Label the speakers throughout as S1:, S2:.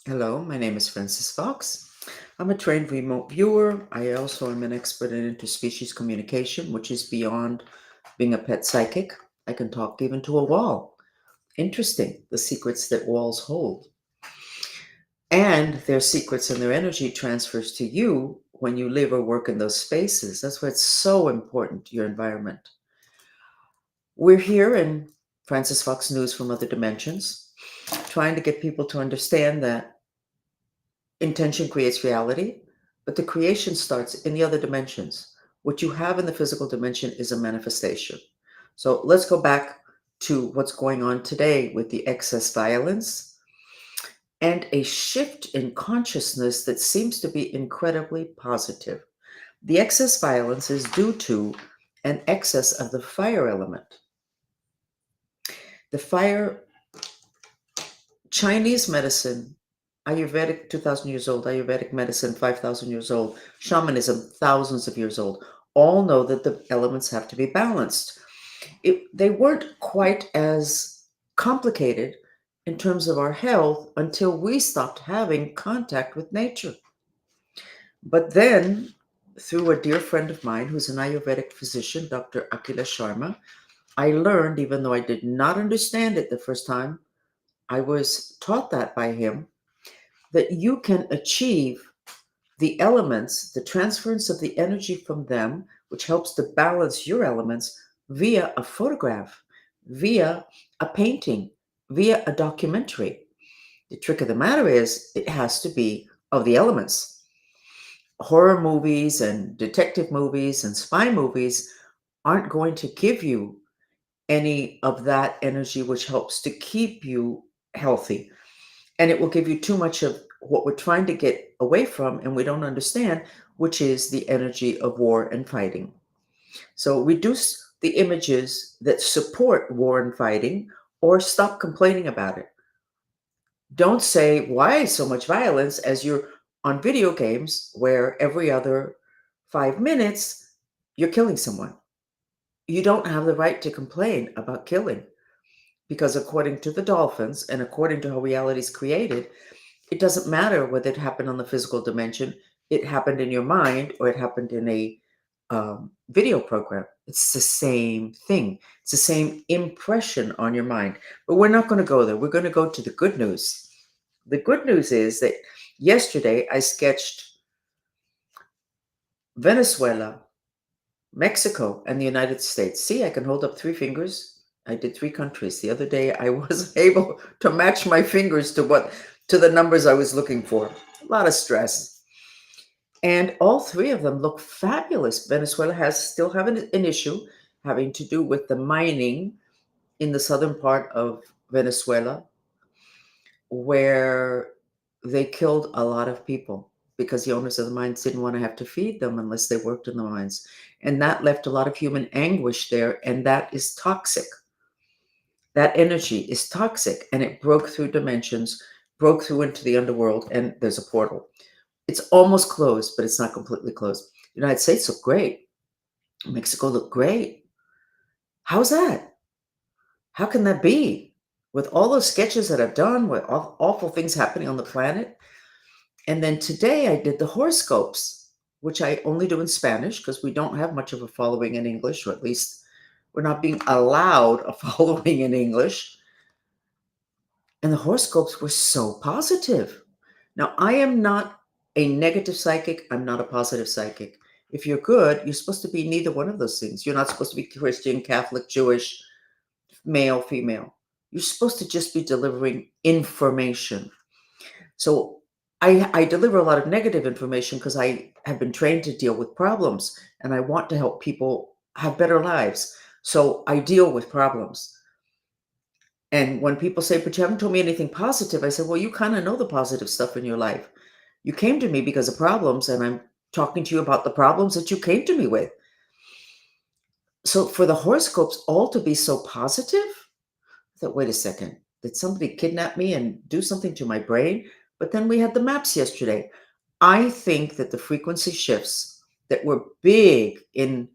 S1: Hello, my name is Francis Fox. I'm a trained remote viewer. I also am an expert in interspecies communication, which is beyond being a pet psychic. I can talk even to a wall. Interesting, the secrets that walls hold. And their secrets and their energy transfers to you when you live or work in those spaces. That's why it's so important, your environment. We're here in Francis Fox News from Other Dimensions, trying to get people to understand that intention creates reality, but the creation starts in the other dimensions. What you have in the physical dimension is a manifestation. So let's go back to what's going on today with the excess violence and a shift in consciousness that seems to be incredibly positive. The excess violence is due to an excess of the fire element. The fire, Chinese medicine, Ayurvedic, 2,000 years old, Ayurvedic medicine, 5,000 years old, shamanism, thousands of years old, all know that the elements have to be balanced. They weren't quite as complicated in terms of our health until we stopped having contact with nature. But then, through a dear friend of mine who's an Ayurvedic physician, Dr. Akila Sharma, I learned, even though I did not understand it the first time I was taught that by him, that you can achieve the elements, the transference of the energy from them, which helps to balance your elements via a photograph, via a painting, via a documentary. The trick of the matter is it has to be of the elements. Horror movies and detective movies and spy movies aren't going to give you any of that energy which helps to keep you healthy, and it will give you too much of what we're trying to get away from and we don't understand, which is the energy of war and fighting. So reduce the images that support war and fighting, or stop complaining about it. Don't say why so much violence as you're on video games where every other 5 minutes you're killing someone. You don't have the right to complain about killing, because according to the dolphins and according to how reality is created, it doesn't matter whether it happened on the physical dimension, it happened in your mind, or it happened in a video program. It's the same thing. It's the same impression on your mind. But we're not going to go there. We're going to go to the good news. The good news is that yesterday I sketched Venezuela, Mexico, and the United States. See, I can hold up three fingers. I did three countries. The other day I wasn't able to match my fingers to the numbers I was looking for. A lot of stress. And all three of them look fabulous. Venezuela has still have an issue having to do with the mining in the southern part of Venezuela, where they killed a lot of people because the owners of the mines didn't want to have to feed them unless they worked in the mines. And that left a lot of human anguish there, and that is toxic. That energy is toxic, and it broke through dimensions, broke through into the underworld, and there's a portal. It's almost closed, but it's not completely closed. The United States looked great. Mexico looked great. How's that? How can that be? With all those sketches that I've done, with awful things happening on the planet. And then today I did the horoscopes, which I only do in Spanish because we don't have much of a following in English, or at least we're not being allowed a following in English. And the horoscopes were so positive. Now, I am not a negative psychic. I'm not a positive psychic. If you're good, you're supposed to be neither one of those things. You're not supposed to be Christian, Catholic, Jewish, male, female. You're supposed to just be delivering information. So I deliver a lot of negative information because I have been trained to deal with problems and I want to help people have better lives. So I deal with problems. And when people say, but you haven't told me anything positive, I say, well, you kind of know the positive stuff in your life. You came to me because of problems, and I'm talking to you about the problems that you came to me with. So for the horoscopes all to be so positive, I thought, wait a second, did somebody kidnap me and do something to my brain? But then we had the maps yesterday. I think that the frequency shifts that were big in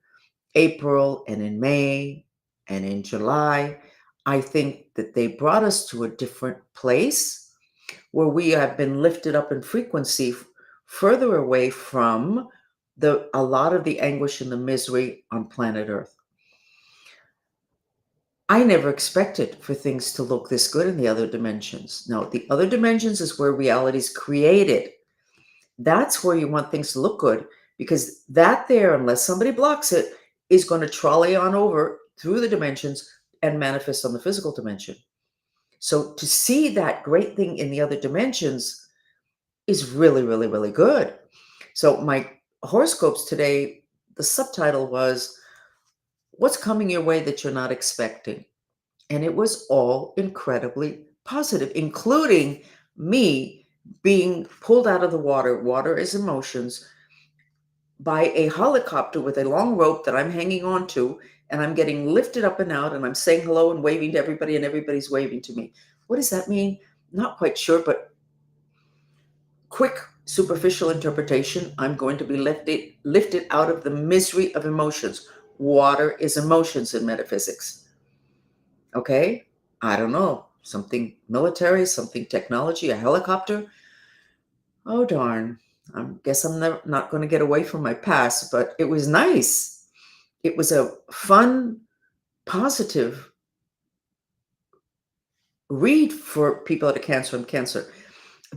S1: April and in May and in July, I think that they brought us to a different place where we have been lifted up in frequency further away from a lot of the anguish and the misery on planet Earth. I never expected for things to look this good in the other dimensions. No, the other dimensions is where reality is created. That's where you want things to look good, because that there, unless somebody blocks it, is going to trolley on over through the dimensions and manifest on the physical dimension. So to see that great thing in the other dimensions is really, really, really good. So my horoscopes today, the subtitle was, "What's coming your way that you're not expecting?" And it was all incredibly positive, including me being pulled out of the water. Water is emotions, by a helicopter with a long rope that I'm hanging on to, and I'm getting lifted up and out, and I'm saying hello and waving to everybody, and everybody's waving to me. What does that mean? Not quite sure, but quick superficial interpretation, I'm going to be lifted out of the misery of emotions. Water is emotions in metaphysics. Okay? I don't know. Something military, something technology, a helicopter. Oh, darn. I guess I'm not going to get away from my past, but it was nice. It was a fun, positive read for people that are Cancer and Cancer.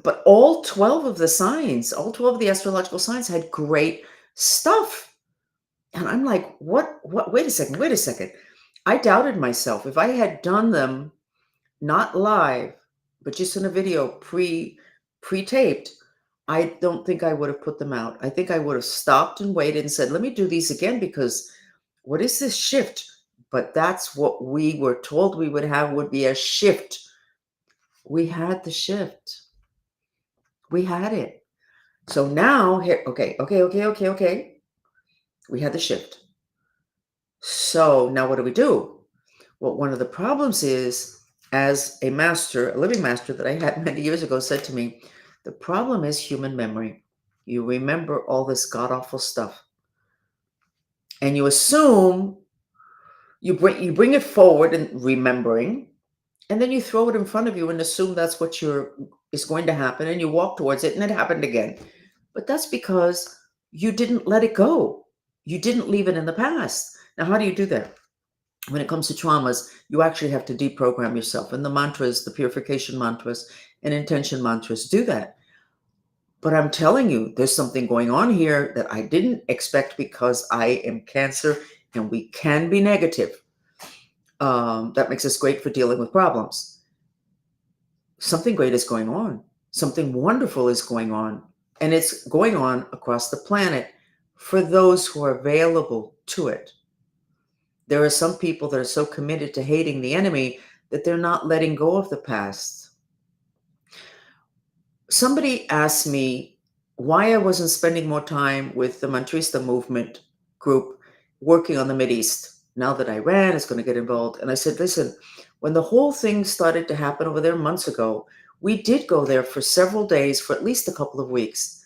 S1: But all 12 of the signs, all 12 of the astrological signs had great stuff. And I'm like, what, wait a second. I doubted myself. If I had done them not live, but just in a video pre-taped, I don't think I would have put them out. I think I would have stopped and waited and said, let me do these again, because what is this shift? But that's what we were told we would have, would be a shift. We had the shift. We had it. So now here, okay. We had the shift. So now what do? Well, one of the problems is, as a master, a living master that I had many years ago said to me, the problem is human memory. You remember all this god-awful stuff. And you assume you bring it forward in remembering, and then you throw it in front of you and assume that's what is going to happen, and you walk towards it and it happened again. But that's because you didn't let it go. You didn't leave it in the past. Now, how do you do that? When it comes to traumas, you actually have to deprogram yourself. And the mantras, the purification mantras and intention mantras do that. But I'm telling you, there's something going on here that I didn't expect, because I am Cancer and we can be negative. That makes us great for dealing with problems. Something great is going on. Something wonderful is going on. And it's going on across the planet for those who are available to it. There are some people that are so committed to hating the enemy that they're not letting go of the past. Somebody asked me why I wasn't spending more time with the Mantrista movement group working on the Mideast. Now that Iran is going to get involved. And I said, listen, when the whole thing started to happen over there months ago, we did go there for several days, for at least a couple of weeks.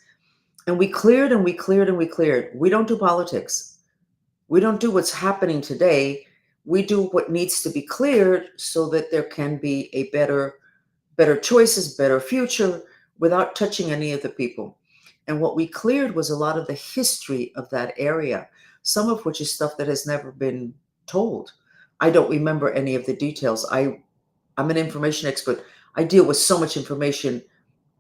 S1: And we cleared and we cleared and we cleared. We don't do politics. We don't do what's happening today. We do what needs to be cleared so that there can be a better choices, better future, without touching any of the people. And what we cleared was a lot of the history of that area, some of which is stuff that has never been told. I don't remember any of the details. I'm an information expert. I deal with so much information.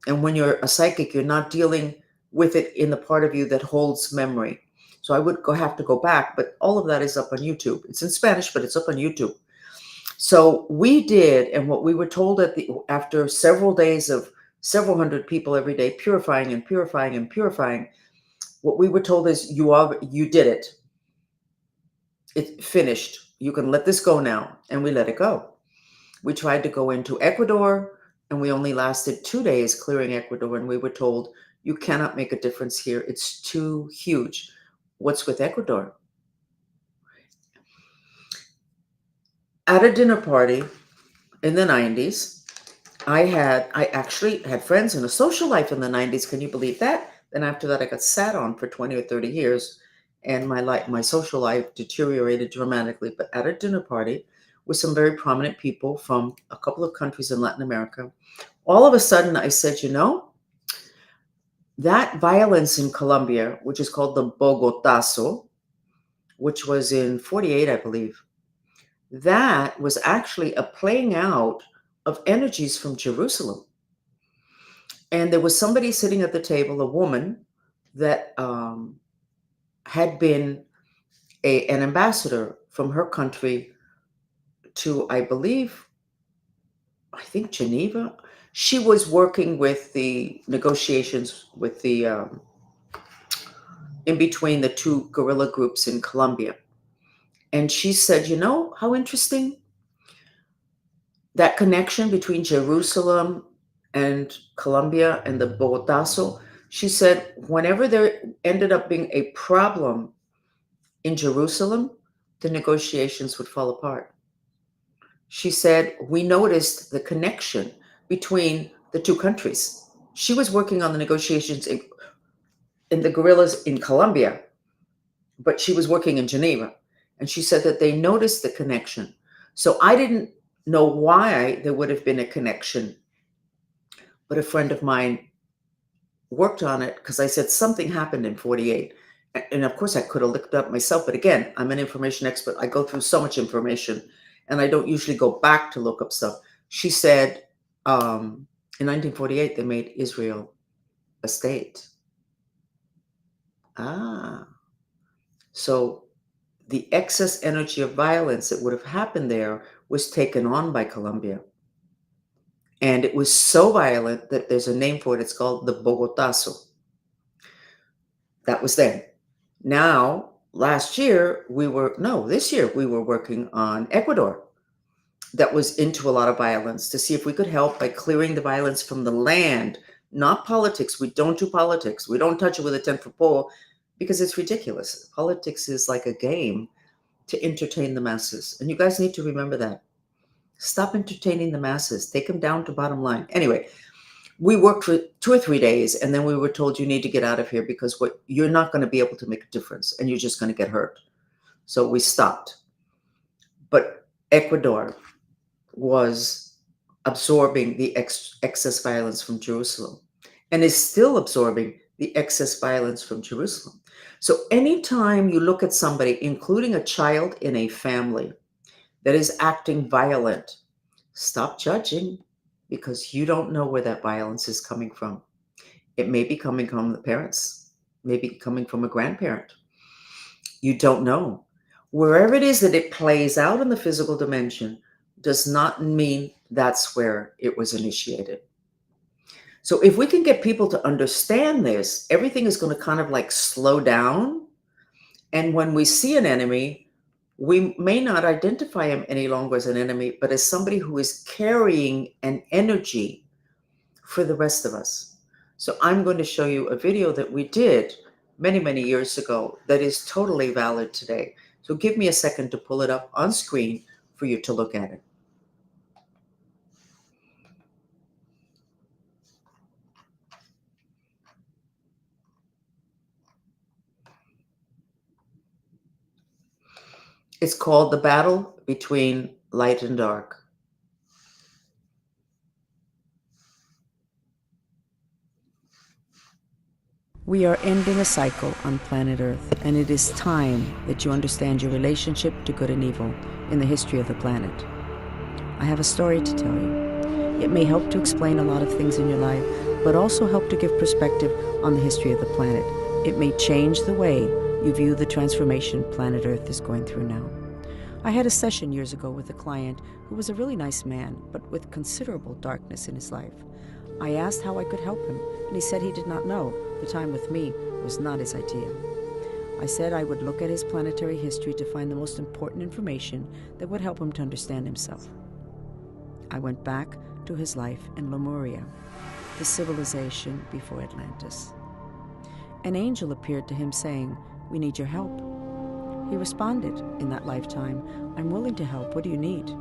S1: And when you're a psychic, you're not dealing with it in the part of you that holds memory. So I would have to go back, but all of that is up on YouTube. It's in Spanish, but it's up on YouTube. So we did, and what we were told after several days of several hundred people every day purifying and purifying and purifying, what we were told is you did it. It finished. You can let this go now. And we let it go. We tried to go into Ecuador, and we only lasted 2 days clearing Ecuador, and we were told, you cannot make a difference here. It's too huge. What's with Ecuador? At a dinner party in the 90s, I actually had friends in a social life in the 90s. Can you believe that? Then after that, I got sat on for 20 or 30 years, and my social life deteriorated dramatically. But at a dinner party, with some very prominent people from a couple of countries in Latin America. All of a sudden, I said, that violence in Colombia, which is called the Bogotazo, which was in 48, I believe, that was actually a playing out of energies from Jerusalem. And there was somebody sitting at the table, a woman that had been an ambassador from her country to, I think Geneva. She was working with the negotiations with the in between the two guerrilla groups in Colombia. And she said, how interesting that connection between Jerusalem and Colombia and the Bogotazo. She said, whenever there ended up being a problem in Jerusalem, the negotiations would fall apart. She said, we noticed the connection between the two countries. She was working on the negotiations in the guerrillas in Colombia, but she was working in Geneva. And she said that they noticed the connection. So I didn't know why there would have been a connection, but a friend of mine worked on it because I said something happened in 48. And of course, I could have looked it up myself. But again, I'm an information expert. I go through so much information, and I don't usually go back to look up stuff. She said in 1948, they made Israel a state. So the excess energy of violence that would have happened there was taken on by Colombia. And it was so violent that there's a name for it. It's called the Bogotazo. That was then. Now, this year, we were working on Ecuador that was into a lot of violence to see if we could help by clearing the violence from the land, not politics. We don't do politics. We don't touch it with a 10-foot pole because it's ridiculous. Politics is like a game to entertain the masses. And you guys need to remember that. Stop entertaining the masses. Take them down to bottom line. Anyway, we worked for 2 or 3 days, and then we were told you need to get out of here because you're not going to be able to make a difference, and you're just going to get hurt. So we stopped. But Ecuador was absorbing the excess violence from Jerusalem and is still absorbing the excess violence from Jerusalem. So anytime you look at somebody, including a child in a family, that is acting violent, stop judging, because you don't know where that violence is coming from. It may be coming from the parents, maybe coming from a grandparent. You don't know. Wherever it is that it plays out in the physical dimension does not mean that's where it was initiated. So if we can get people to understand this, everything is going to kind of like slow down. And when we see an enemy, we may not identify him any longer as an enemy, but as somebody who is carrying an energy for the rest of us. So I'm going to show you a video that we did many, many years ago that is totally valid today. So give me a second to pull it up on screen for you to look at it. It's called The Battle Between Light and Dark.
S2: We are ending a cycle on planet Earth, and it is time that you understand your relationship to good and evil in the history of the planet. I have a story to tell you. It may help to explain a lot of things in your life, but also help to give perspective on the history of the planet. It may change the way you view the transformation planet Earth is going through now. I had a session years ago with a client who was a really nice man, but with considerable darkness in his life. I asked how I could help him, and he said he did not know. The time with me was not his idea. I said I would look at his planetary history to find the most important information that would help him to understand himself. I went back to his life in Lemuria, the civilization before Atlantis. An angel appeared to him saying, "We need your help." He responded in that lifetime, "I'm willing to help. What do you need?"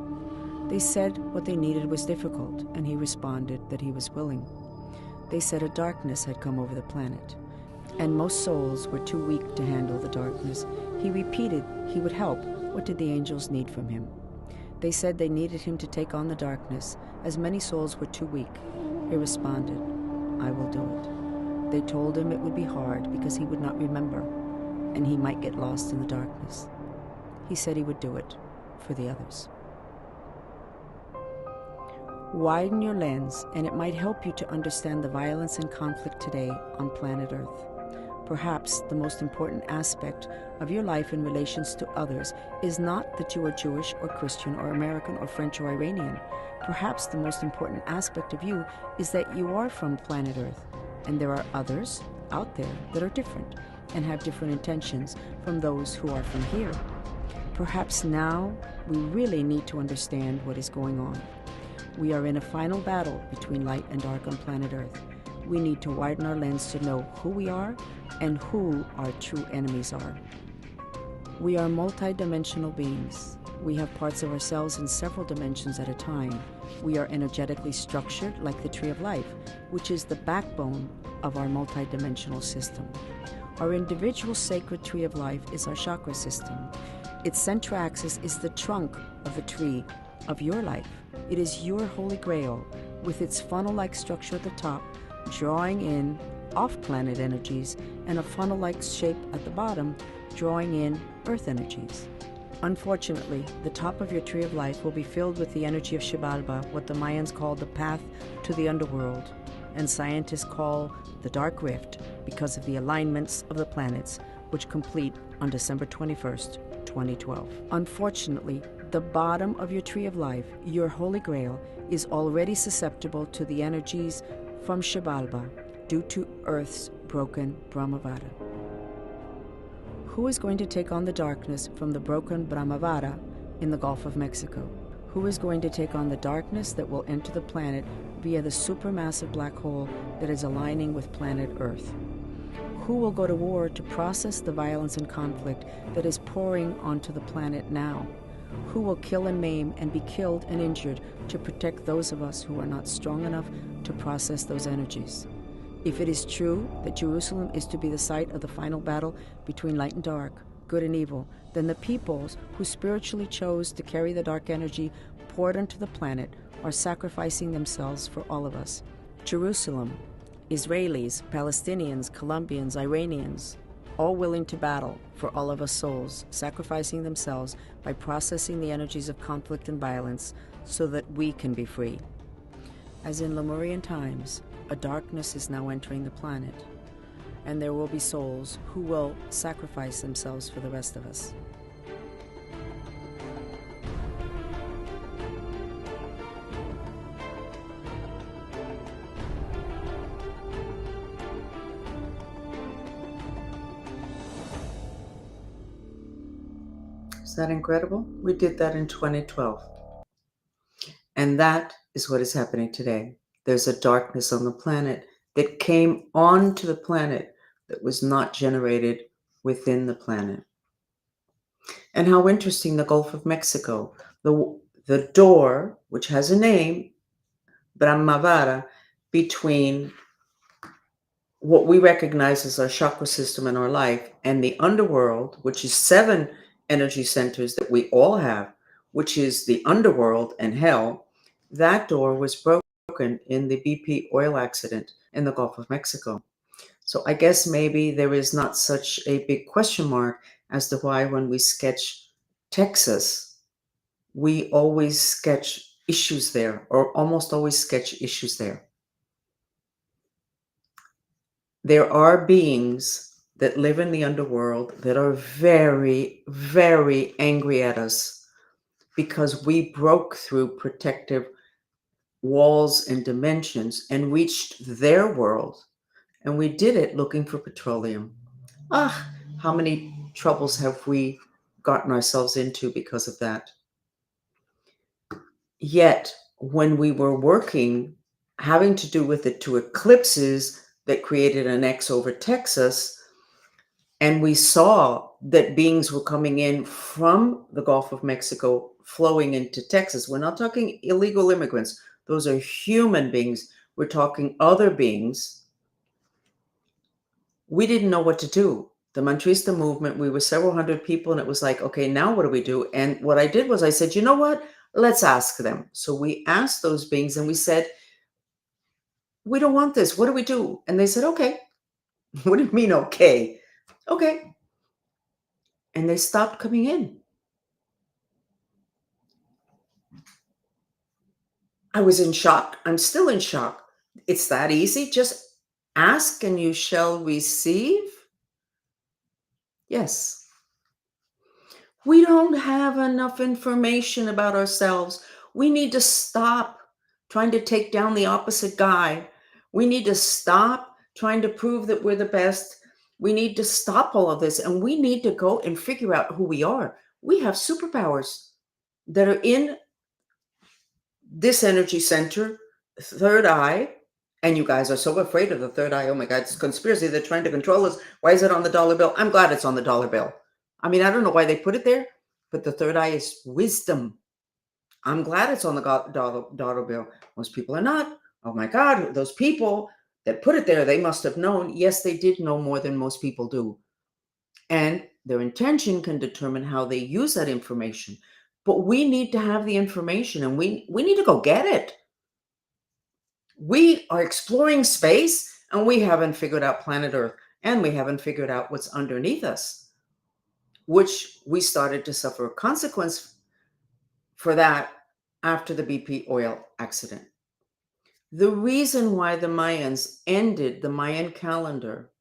S2: They said what they needed was difficult, and he responded that he was willing. They said a darkness had come over the planet, and most souls were too weak to handle the darkness. He repeated he would help. What did the angels need from him? They said they needed him to take on the darkness, as many souls were too weak. He responded, "I will do it." They told him it would be hard because he would not remember, and he might get lost in the darkness. He said he would do it for the others. Widen your lens, and it might help you to understand the violence and conflict today on planet Earth. Perhaps the most important aspect of your life in relations to others is not that you are Jewish or Christian or American or French or Iranian. Perhaps the most important aspect of you is that you are from planet Earth, and there are others out there that are different and have different intentions from those who are from here. Perhaps now we really need to understand what is going on. We are in a final battle between light and dark on planet Earth. We need to widen our lens to know who we are and who our true enemies are. We are multidimensional beings. We have parts of ourselves in several dimensions at a time. We are energetically structured like the Tree of Life, which is the backbone of our multidimensional system. Our individual sacred Tree of Life is our chakra system. Its central axis is the trunk of the tree of your life. It is your holy grail, with its funnel-like structure at the top, drawing in off-planet energies, and a funnel-like shape at the bottom, drawing in Earth energies. Unfortunately, the top of your Tree of Life will be filled with the energy of Xibalba, what the Mayans call the path to the underworld, and scientists call the Dark Rift because of the alignments of the planets, which complete on December 21st, 2012. Unfortunately, the bottom of your Tree of Life, your Holy Grail, is already susceptible to the energies from Xibalba due to Earth's broken Brahmavara. Who is going to take on the darkness from the broken Brahmavara in the Gulf of Mexico? Who is going to take on the darkness that will enter the planet via the supermassive black hole that is aligning with planet Earth? Who will go to war to process the violence and conflict that is pouring onto the planet now? Who will kill and maim and be killed and injured to protect those of us who are not strong enough to process those energies? If it is true that Jerusalem is to be the site of the final battle between light and dark, good and evil, then the peoples who spiritually chose to carry the dark energy poured onto the planet are sacrificing themselves for all of us. Jerusalem, Israelis, Palestinians, Colombians, Iranians, all willing to battle for all of us souls, sacrificing themselves by processing the energies of conflict and violence so that we can be free. As in Lemurian times, a darkness is now entering the planet, and there will be souls who will sacrifice themselves for the rest of us.
S1: Is that incredible? We did that in 2012. And that is what is happening today. There's a darkness on the planet that came onto the planet that was not generated within the planet. And how interesting, the Gulf of Mexico, the door, which has a name, Brahmavara, between what we recognize as our chakra system in our life and the underworld, which is 7 energy centers that we all have, which is the underworld and hell. That door was broken in the BP oil accident in the Gulf of Mexico. So I guess maybe there is not such a big question mark as to why when we sketch Texas, we always sketch issues there, or almost always sketch issues there. There are beings that live in the underworld that are very, very angry at us because we broke through protective walls and dimensions and reached their world. And we did it looking for petroleum. How many troubles have we gotten ourselves into because of that? Yet, when we were working, having to do with the 2 eclipses that created an X over Texas, and we saw that beings were coming in from the Gulf of Mexico, flowing into Texas. We're not talking illegal immigrants. Those are human beings. We're talking other beings. We didn't know what to do. The Mantrista movement, we were several hundred people, and it was like, okay, now what do we do? And what I did was I said, you know what? Let's ask them. So we asked those beings and we said, we don't want this. What do we do? And they said, okay. What do you mean, okay? Okay. And they stopped coming in. I was in shock. I'm still in shock. It's that easy. Just ask and you shall receive. Yes. We don't have enough information about ourselves. We need to stop trying to take down the opposite guy. We need to stop trying to prove that we're the best. We need to stop all of this and we need to go and figure out who we are. We have superpowers that are in this energy center, third eye. And you guys are so afraid of the third eye. Oh my God, it's conspiracy. They're trying to control us. Why is it on the dollar bill? I'm glad it's on the dollar bill. I mean, I don't know why they put it there, but the third eye is wisdom. I'm glad it's on the dollar bill. Most people are not. Oh my God, those people that put it there, they must have known. Yes, they did know more than most people do. And their intention can determine how they use that information. But we need to have the information and we need to go get it. We are exploring space and we haven't figured out planet Earth and we haven't figured out what's underneath us, which we started to suffer a consequence for that after the BP oil accident. The reason why the Mayans ended the Mayan calendar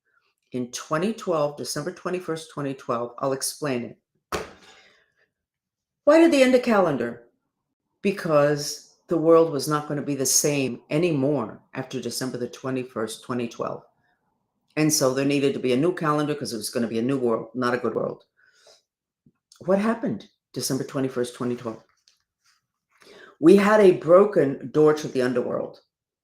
S1: in 2012, December 21st, 2012, I'll explain it. Why did they end the calendar? Because the world was not going to be the same anymore after December the 21st, 2012. And so there needed to be a new calendar because it was going to be a new world, not a good world. What happened December 21st, 2012? We had a broken door to the underworld.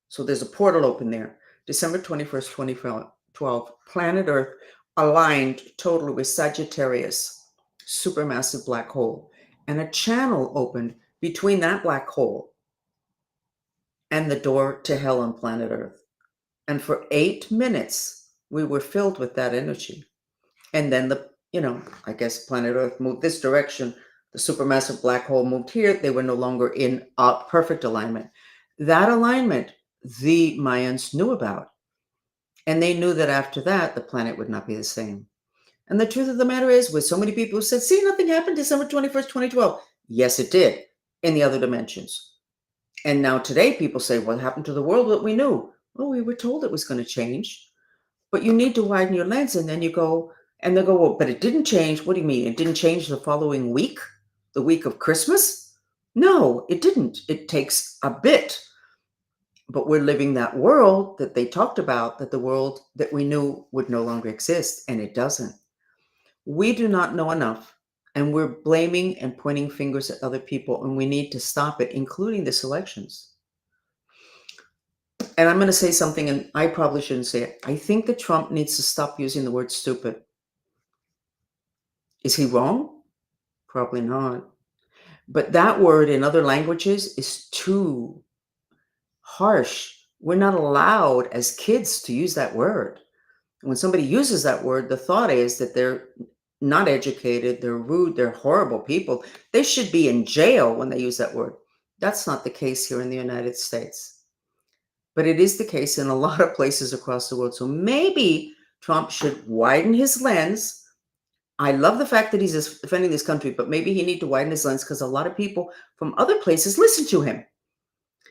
S1: So there's a portal open there. December 21st, 2012, planet Earth aligned totally with Sagittarius, supermassive black hole. And a channel opened between that black hole and the door to hell on planet Earth. And for 8 minutes, we were filled with that energy. And then I guess planet Earth moved this direction. The supermassive black hole moved here. They were no longer in perfect alignment. That alignment, the Mayans knew about. And they knew that after that, the planet would not be the same. And the truth of the matter is, with so many people who said, see, nothing happened December 21st, 2012. Yes, it did in the other dimensions. And now today people say, what happened to the world that we knew? Well, we were told it was going to change. But you need to widen your lens. And then you go, and they go, well, but it didn't change. What do you mean? It didn't change the following week? The week of Christmas? No, it didn't. It takes a bit. But we're living that world that they talked about, that the world that we knew would no longer exist. And it doesn't. We do not know enough. And we're blaming and pointing fingers at other people. And we need to stop it, including this elections. And I'm going to say something, and I probably shouldn't say it. I think that Trump needs to stop using the word stupid. Is he wrong? Probably not. But that word in other languages is too harsh. We're not allowed as kids to use that word. When somebody uses that word, the thought is that they're not educated, they're rude, they're horrible people. They should be in jail when they use that word. That's not the case here in the United States. But it is the case in a lot of places across the world. So maybe Trump should widen his lens. I love the fact that he's defending this country, but maybe he needs to widen his lens because a lot of people from other places listen to him.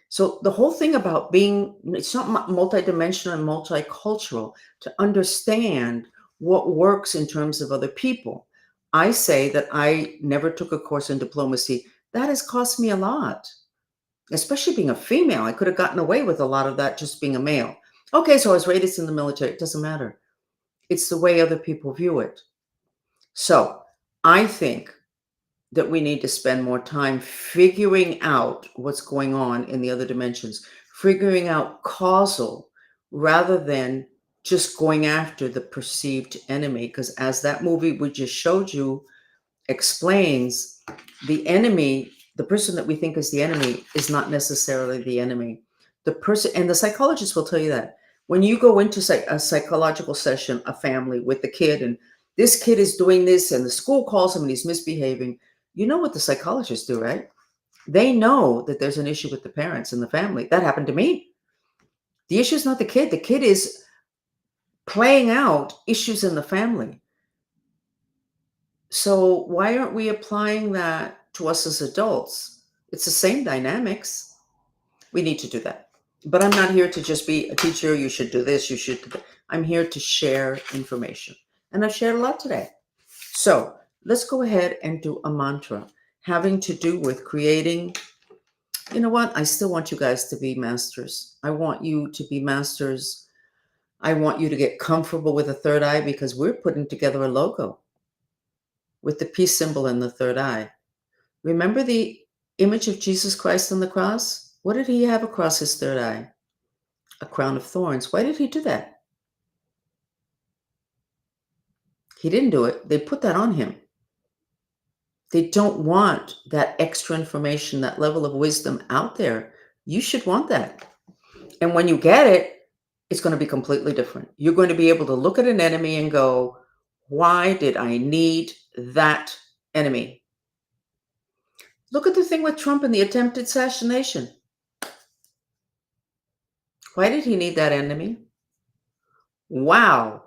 S1: So the whole thing about it's not multidimensional and multicultural, to understand what works in terms of other people. I say that I never took a course in diplomacy. That has cost me a lot, especially being a female. I could have gotten away with a lot of that just being a male. Okay, so I was raised in the military. It doesn't matter. It's the way other people view it. So I think that we need to spend more time figuring out what's going on in the other dimensions, figuring out causal rather than just going after the perceived enemy. Because as that movie we just showed you explains, the enemy, the person that we think is the enemy, is not necessarily the enemy. The person, and the psychologist will tell you that. When you go into a psychological session, a family with the kid, and this kid is doing this, and the school calls him and he's misbehaving, you know what the psychologists do, right? They know that there's an issue with the parents and the family. That happened to me. The issue is not the kid. The kid is playing out issues in the family. So why aren't we applying that to us as adults? It's the same dynamics. We need to do that. But I'm not here to just be a teacher. You should do this. You should do that. I'm here to share information. And I've shared a lot today. So let's go ahead and do a mantra having to do with creating. You know what? I still want you guys to be masters. I want you to be masters. I want you to get comfortable with the third eye because we're putting together a logo with the peace symbol in the third eye. Remember the image of Jesus Christ on the cross? What did he have across his third eye? A crown of thorns. Why did he do that? He didn't do it. They put that on him. They don't want that extra information, that level of wisdom out there. You should want that. And when you get it, it's going to be completely different. You're going to be able to look at an enemy and go, why did I need that enemy? Look at the thing with Trump and the attempted assassination. Why did he need that enemy? Wow.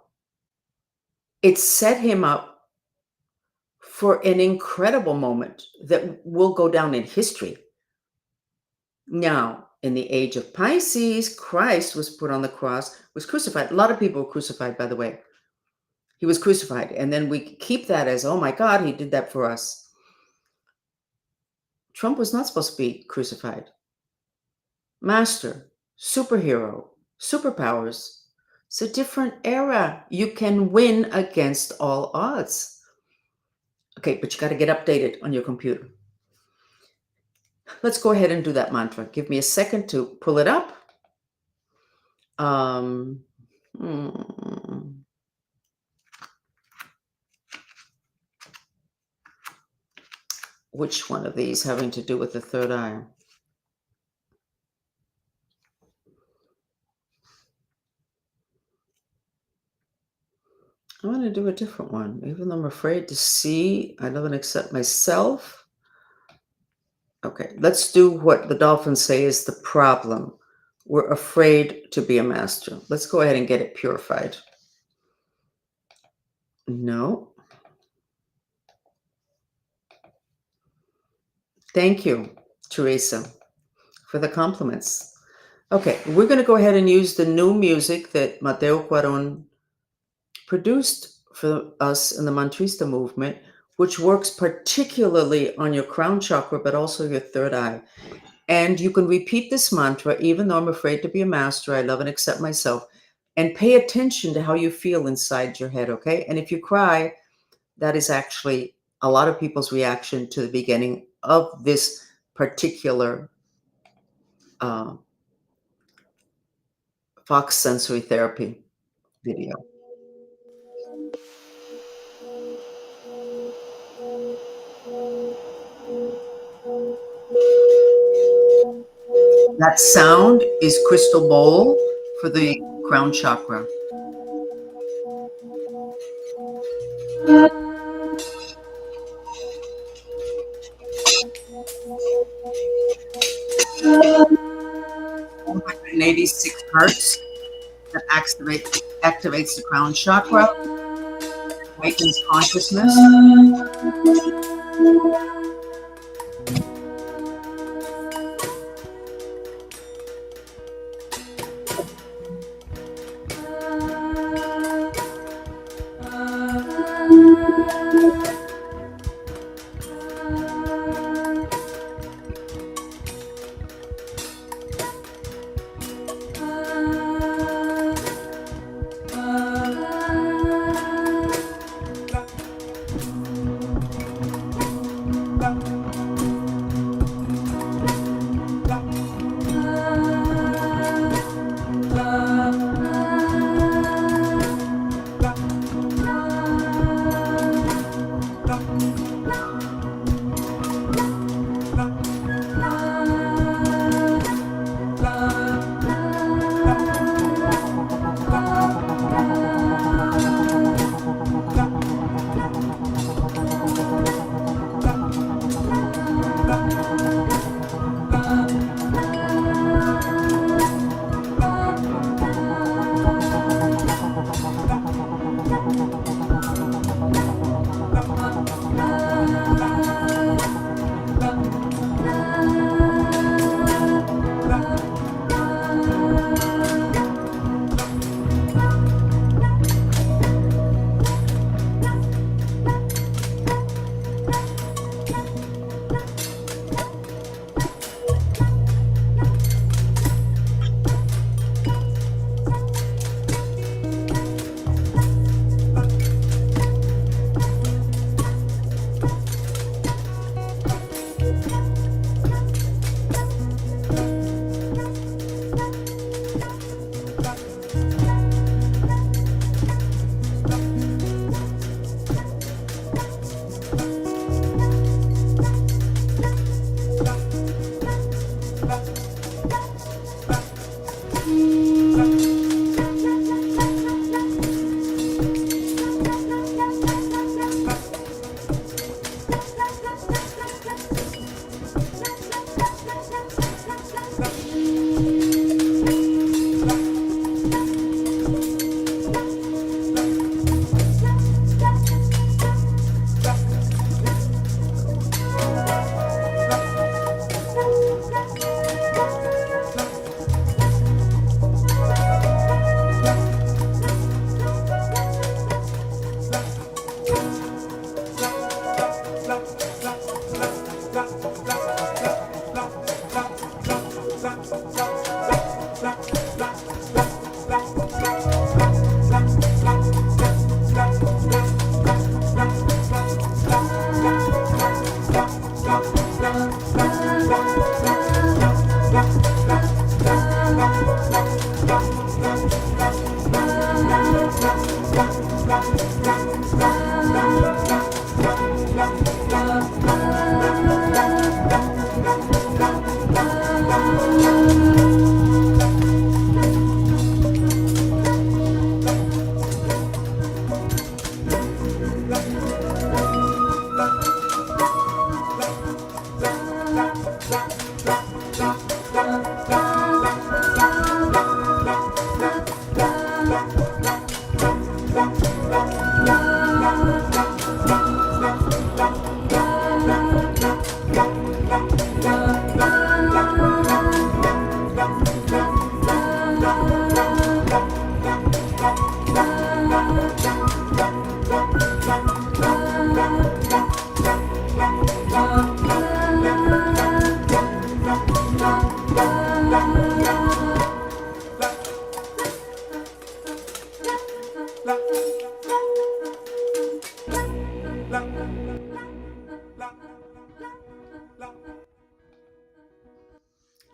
S1: It set him up for an incredible moment that will go down in history. Now, in the age of Pisces, Christ was put on the cross, was crucified. A lot of people were crucified, by the way. He was crucified. And then we keep that as, oh my God, he did that for us. Trump was not supposed to be crucified. Master, superhero, superpowers. It's a different era. You can win against all odds. Okay, but you got to get updated on your computer. Let's go ahead and do that mantra. Give me a second to pull it up. Which one of these having to do with the third eye? I want to do a different one, even though I'm afraid to see. I love and accept myself. Okay, let's do what the dolphins say is the problem. We're afraid to be a master. Let's go ahead and get it purified. No. Thank you, Teresa, for the compliments. Okay, we're going to go ahead and use the new music that Mateo Cuaron produced for us in the Mantrista movement, which works particularly on your crown chakra, but also your third eye. And you can repeat this mantra, even though I'm afraid to be a master, I love and accept myself, and pay attention to how you feel inside your head, okay? And if you cry, that is actually a lot of people's reaction to the beginning of this particular Fox sensory therapy video. That sound is crystal bowl for the crown chakra. .186 hertz that activates the crown chakra, awakens consciousness.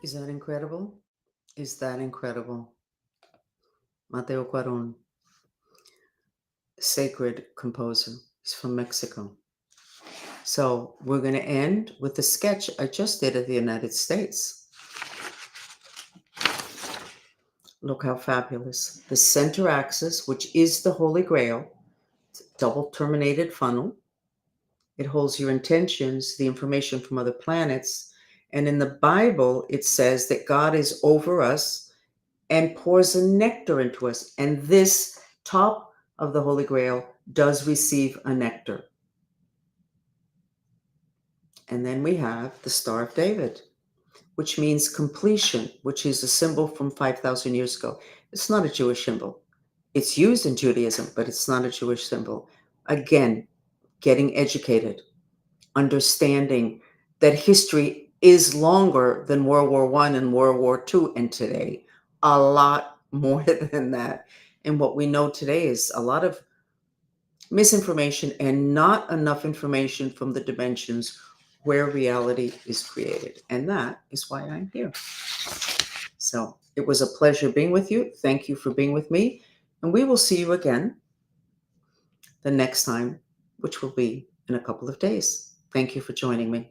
S1: Is that incredible? Is that incredible? Mateo Cuaron, sacred composer. He's from Mexico. So we're going to end with the sketch I just did of the United States. Look how fabulous. The center axis, which is the Holy Grail, double terminated funnel. It holds your intentions, the information from other planets. And in the Bible, it says that God is over us and pours a nectar into us. And this top of the Holy Grail does receive a nectar. And then we have the Star of David, which means completion, which is a symbol from 5,000 years ago. It's not a Jewish symbol. It's used in Judaism, but it's not a Jewish symbol. Again, getting educated, understanding that history is longer than World War I and World War II, and today, a lot more than that. And what we know today is a lot of misinformation and not enough information from the dimensions where reality is created. And that is why I'm here. So it was a pleasure being with you. Thank you for being with me. And we will see you again the next time, which will be in a couple of days. Thank you for joining me.